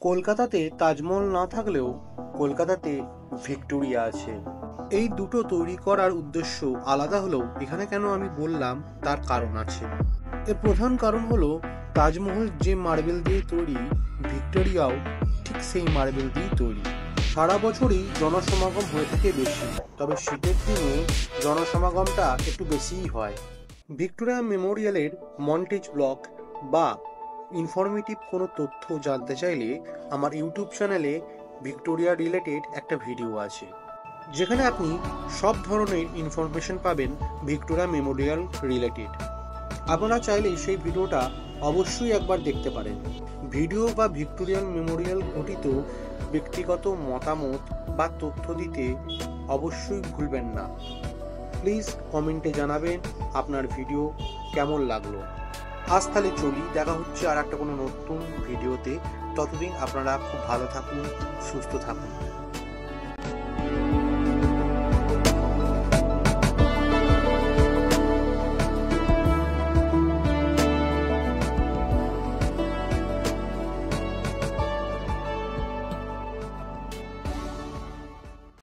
কলকাতাতে তাজমহল না থাকলেও কলকাতাতে ভিক্টোরিয়া আছে। এই দুটো তৈরি করার উদ্দেশ্য আলাদা হলেও এখানে কেন আমি বললাম তার কারণ আছে। এর প্রধান কারণ হলো তাজমহল যে মার্বেল দিয়ে তৈরি, ভিক্টোরিয়াও ঠিক সেই মার্বেল দিয়েই তৈরি। সারা বছরই জনসমাগম হয়ে থাকে বেশি, তবে শীতের দিনে জনসমাগমটা একটু বেশিই হয়। ভিক্টোরিয়া মেমোরিয়ালের মন্টেজ ব্লক বা ইনফরমেটিভ কোনো তথ্য জানতে চাইলে আমার ইউটিউব চ্যানেলে ভিক্টোরিয়া রিলেটেড একটা ভিডিও আছে, যেখানে আপনি সব ধরনের ইনফরমেশন পাবেন ভিক্টোরিয়া মেমোরিয়াল রিলেটেড। আপনারা চাইলেই সেই ভিডিওটা অবশ্যই একবার দেখতে পারেন। ভিডিও বা ভিক্টোরিয়াল মেমোরিয়াল ঘটিত ব্যক্তিগত মতামত বা তথ্য দিতে অবশ্যই ভুলবেন না। প্লিজ কমেন্টে জানাবেন আপনার ভিডিও কেমন লাগলো। আজ তাহলে চলি, দেখা হচ্ছে আর একটা কোনো নতুন ভিডিওতে। ততদিন আপনারা খুব ভালো থাকুন, সুস্থ থাকুন।